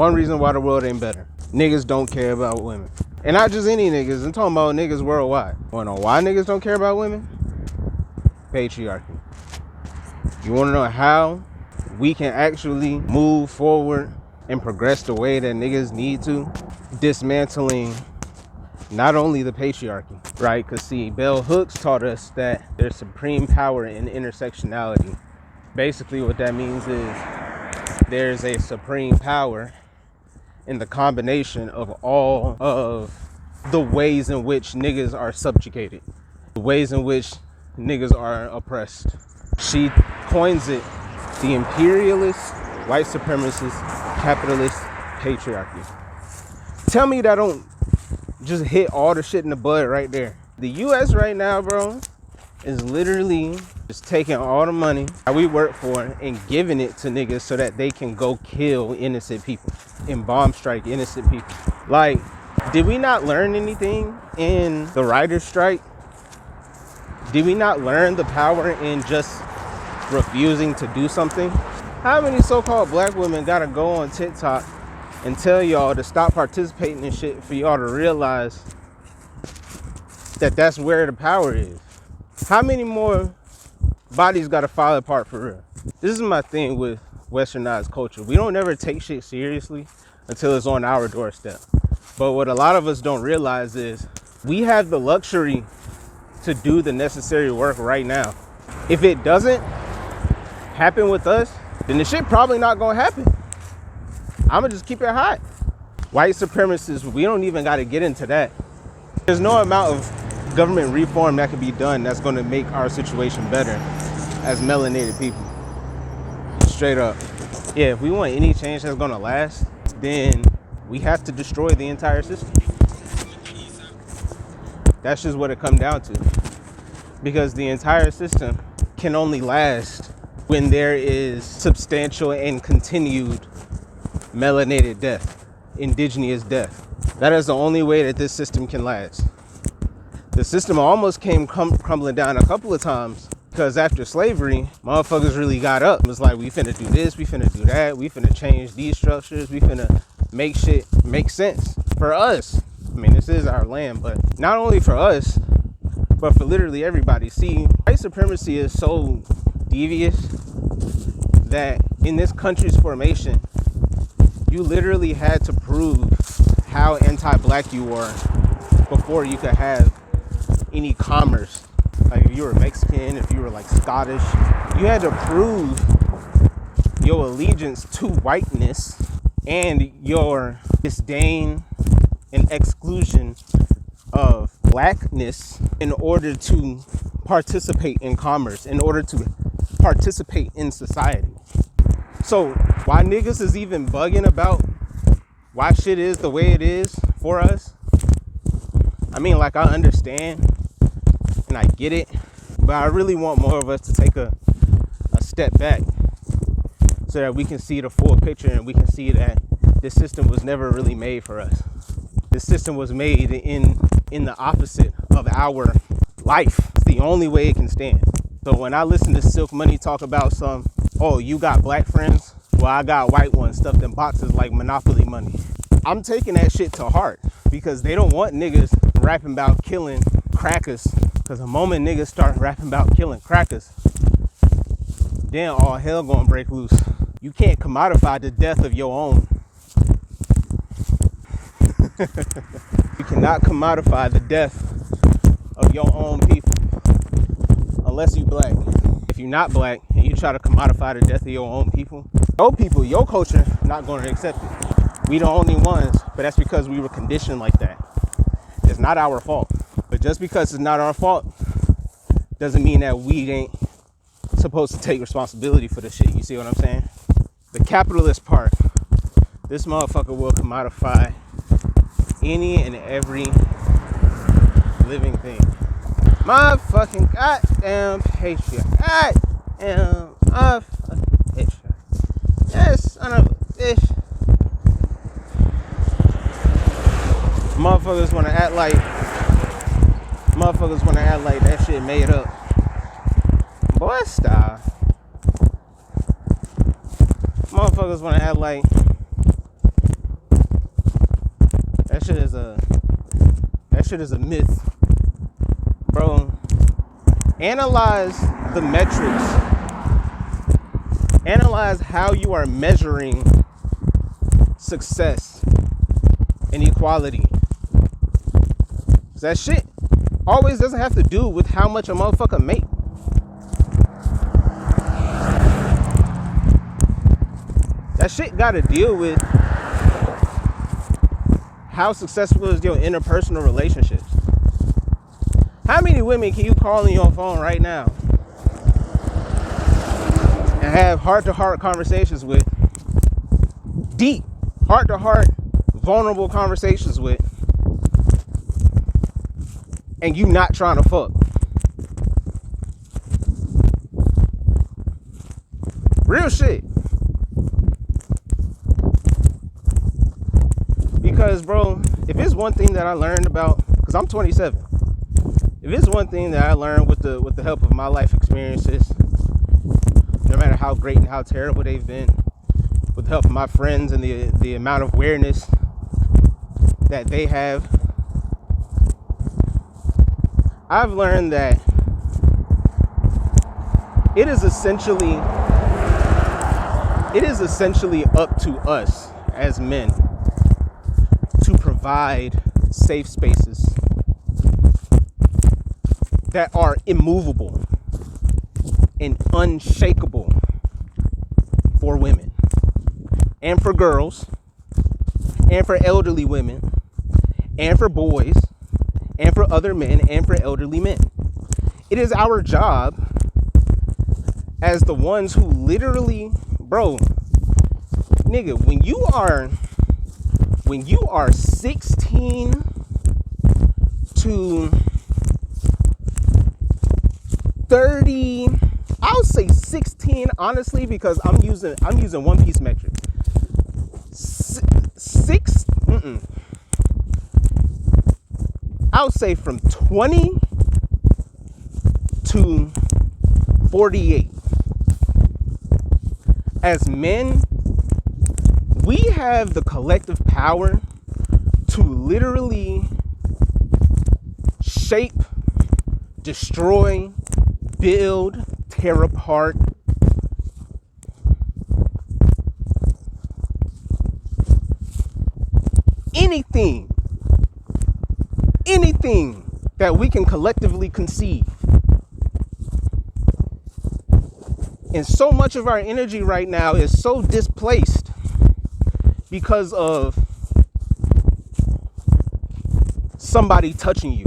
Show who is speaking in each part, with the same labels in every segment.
Speaker 1: One reason why the world ain't better. Niggas don't care about women. And not just any niggas, I'm talking about niggas worldwide. Wanna know why niggas don't care about women? Patriarchy. You wanna know how we can actually move forward and progress the way that niggas need to? Dismantling not only the patriarchy, right? Because see, Bell Hooks taught us that there's supreme power in intersectionality. Basically what that means is there's a supreme power in the combination of all of the ways in which niggas are subjugated, the ways in which niggas are oppressed. She coins it the imperialist, white supremacist, capitalist patriarchy. Tell me that don't just hit all the shit in the bud right there. The US right now, bro, is literally just taking all the money that we work for and giving it to niggas so that they can go kill innocent people and bomb strike innocent people. Like, did we not learn anything in the writer's strike? Did we not learn the power in just refusing to do something? How many so-called black women gotta go on TikTok and tell y'all to stop participating in shit for y'all to realize that that's where the power is? How many more bodies gotta fall apart for real? This is my thing with westernized culture. We don't ever take shit seriously until it's on our doorstep. But what a lot of us don't realize is we have the luxury to do the necessary work right now. If it doesn't happen with us, then the shit probably not gonna happen. I'ma just keep it hot. White supremacists, we don't even gotta get into that. There's no amount of government reform that can be done that's gonna make our situation better as melanated people. Straight up. Yeah, if we want any change that's gonna last, then we have to destroy the entire system. That's just what it comes down to. Because the entire system can only last when there is substantial and continued melanated death, indigenous death. That is the only way that this system can last. The system almost came crumbling down a couple of times because after slavery, motherfuckers really got up. It was like, we finna do this, we finna do that, we finna change these structures, we finna make shit make sense for us. I mean, this is our land, but not only for us, but for literally everybody. See, white supremacy is so devious that in this country's formation, you literally had to prove how anti-black you were before you could have any commerce. Like if you were Mexican, if you were like Scottish, you had to prove your allegiance to whiteness and your disdain and exclusion of blackness in order to participate in commerce, in order to participate in society. So why niggas is even bugging about why shit is the way it is for us? I mean, like, I understand and I get it, but I really want more of us to take a step back so that we can see the full picture and we can see that this system was never really made for us. This system was made in the opposite of our life. It's the only way it can stand. So when I listen to Silk Money talk about oh, you got black friends? Well, I got white ones stuffed in boxes like Monopoly money. I'm taking that shit to heart because they don't want niggas rapping about killing crackers. Because the moment niggas start rapping about killing crackers, then all hell gonna break loose. You can't commodify the death of your own. You cannot commodify the death of your own people unless you black. If you're not black and you try to commodify the death of your own people, your culture, not going to accept it. We the only ones, but that's because we were conditioned like that. It's not our fault. But just because it's not our fault doesn't mean that we ain't supposed to take responsibility for the shit. You see what I'm saying? The capitalist part, this motherfucker will commodify any and every living thing. My fucking goddamn patriot. Goddamn motherfucking patriot. Yes, son of a bitch. Motherfuckers wanna act like that shit made up. Boy, stop. Motherfuckers wanna act like That shit is a myth, bro. Analyze the metrics. Analyze how you are measuring success and equality. That shit always doesn't have to do with how much a motherfucker make. That shit gotta deal with how successful is your interpersonal relationships. How many women can you call on your phone right now and have heart-to-heart conversations with, deep, heart-to-heart, vulnerable conversations with, and you not trying to fuck? Real shit. Because, bro, if it's one thing that I learned about, because I'm 27, if it's one thing that I learned with the help of my life experiences, no matter how great and how terrible they've been, with the help of my friends and the amount of awareness that they have, I've learned that it is essentially up to us as men to provide safe spaces that are immovable and unshakable for women and for girls and for elderly women and for boys and for other men and for elderly men. It is our job as the ones who literally, bro, nigga, when you are 16 to 30, I'll say 16 honestly, because I'm using one piece metric. I'll say from 20 to 48. As men, we have the collective power to literally shape, destroy, build, tear apart anything that we can collectively conceive. And so much of our energy right now is so displaced because of somebody touching you.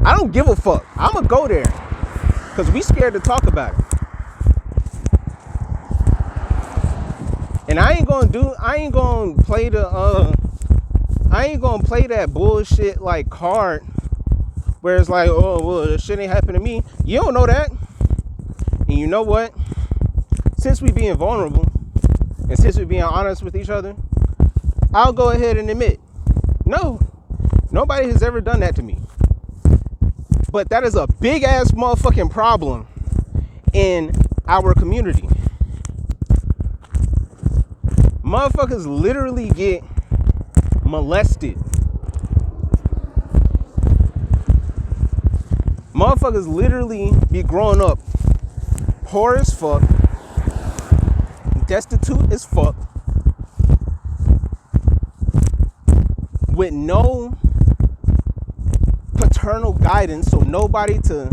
Speaker 1: I don't give a fuck. I'm gonna go there because we scared to talk about it. And I ain't gonna play that bullshit like card where it's like, oh, well, this shit ain't happened to me. You don't know that. And you know what? Since we being vulnerable and since we being honest with each other, I'll go ahead and admit, no, nobody has ever done that to me. But that is a big ass motherfucking problem in our community. Motherfuckers literally get molested. Motherfuckers literally be growing up poor as fuck, destitute as fuck, with no paternal guidance, so nobody to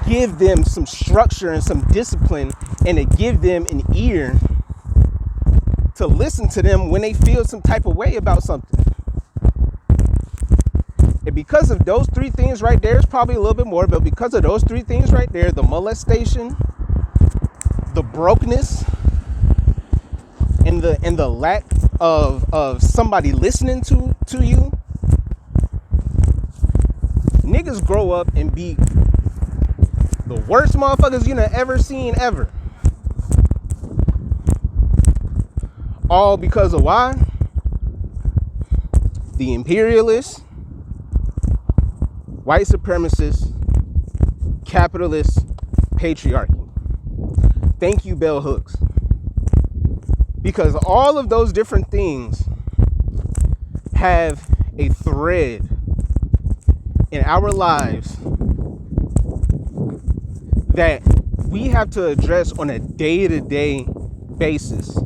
Speaker 1: give them some structure and some discipline and to give them an ear to listen to them when they feel some type of way about something. And because of those three things right there, it's probably a little bit more, but because of those three things right there, the molestation, the brokenness, and the lack of somebody listening to you, niggas grow up and be the worst motherfuckers you done ever seen ever. All because of why? The imperialists, white supremacists, capitalists, patriarchy. Thank you, bell hooks. Because all of those different things have a thread in our lives that we have to address on a day-to-day basis.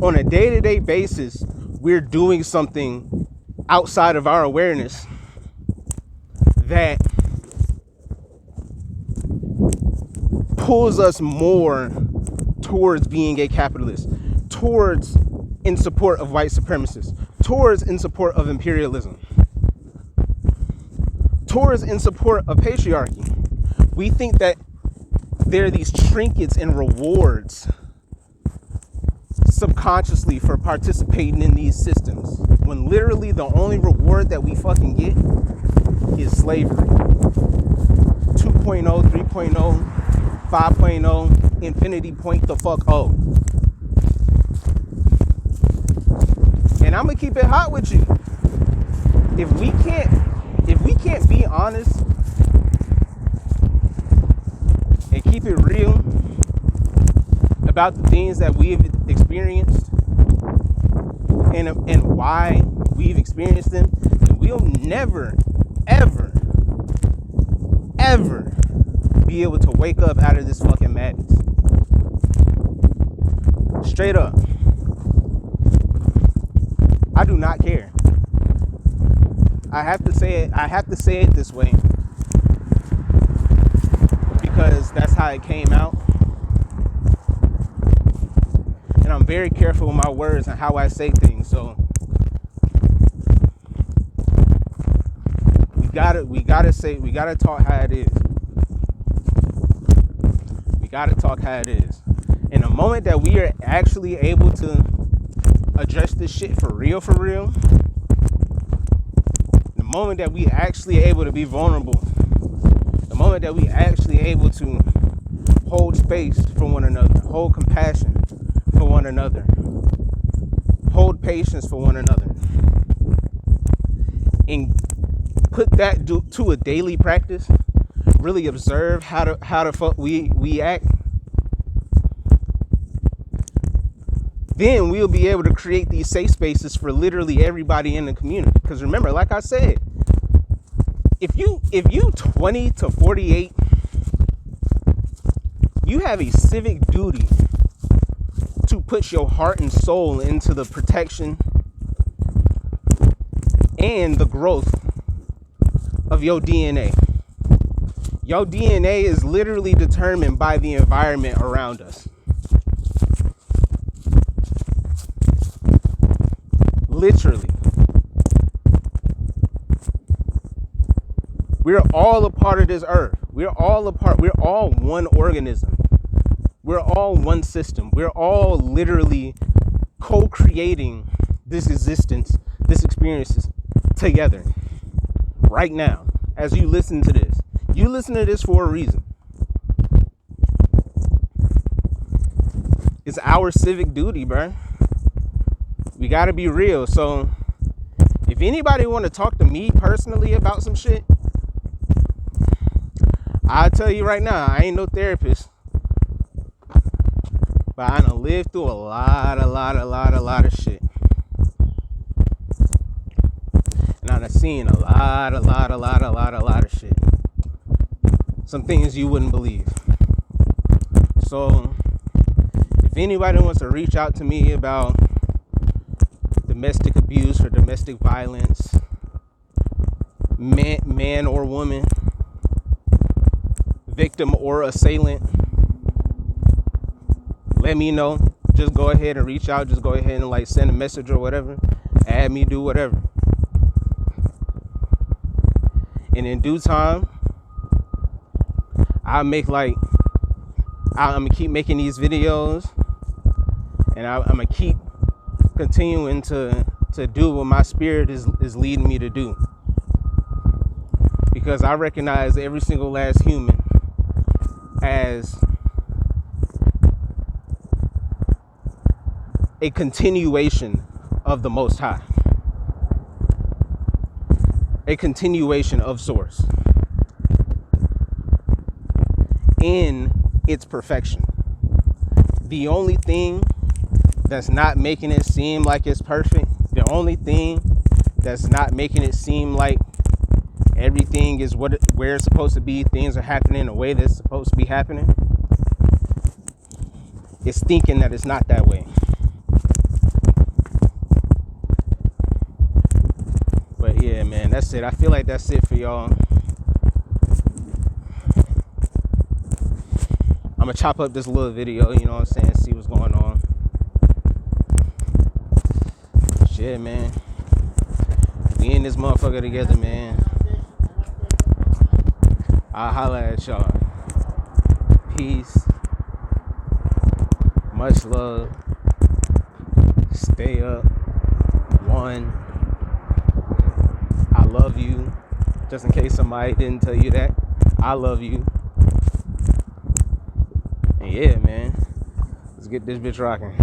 Speaker 1: On a day-to-day basis, we're doing something outside of our awareness that pulls us more towards being a capitalist, towards in support of white supremacists, towards in support of imperialism, towards in support of patriarchy. We think that there are these trinkets and rewards subconsciously for participating in these systems, when literally the only reward that we fucking get is slavery. 2.0, 3.0, 5.0, infinity point the fuck oh. And I'm gonna keep it hot with you. If we can't be honest and keep it real about the things that we've experienced and why we've experienced them, then we'll never, ever, ever be able to wake up out of this fucking madness. Straight up. I do not care. I have to say it this way because that's how it came out. And I'm very careful with my words and how I say things. So we gotta talk how it is. We gotta talk how it is. In the moment that we are actually able to address this shit for real, the moment that we actually able to be vulnerable, the moment that we actually able to hold space for one another, hold compassion for one another, hold patience for one another, and put that to a daily practice, really observe how the fuck we act, then we'll be able to create these safe spaces for literally everybody in the community. Because remember, like I said, if you 20 to 48, you have a civic duty to put your heart and soul into the protection and the growth of your DNA. Your DNA is literally determined by the environment around us. Literally. We're all a part of this earth. We're all one organism. We're all one system. We're all literally co-creating this existence, this experiences together right now. As you listen to this, you listen to this for a reason. It's our civic duty, bro. We gotta be real. So if anybody want to talk to me personally about some shit, I'll tell you right now, I ain't no therapist, but I done lived through a lot of shit. And I done seen a lot of shit. Some things you wouldn't believe. So if anybody wants to reach out to me about domestic abuse or domestic violence, man or woman, victim or assailant, let me know. Just go ahead and reach out. Just go ahead and send a message or whatever. Add me, do whatever. And in due time, I'm gonna keep making these videos, and I'm gonna keep continuing to do what my spirit is leading me to do, because I recognize every single last human as a continuation of the Most High, a continuation of Source in its perfection. The only thing that's not making it seem like it's perfect, the only thing that's not making it seem like everything is where it's supposed to be, things are happening the way that's supposed to be happening, is thinking that it's not that way. But yeah, man, that's it. I feel like that's it for y'all. I'm gonna chop up this little video, you know what I'm saying, see what's going on. Shit, man. We in this motherfucker together, man. I'll holla at y'all. Peace. Much love. Stay up. One. I love you. Just in case somebody didn't tell you that. I love you. And yeah, man. Let's get this bitch rocking.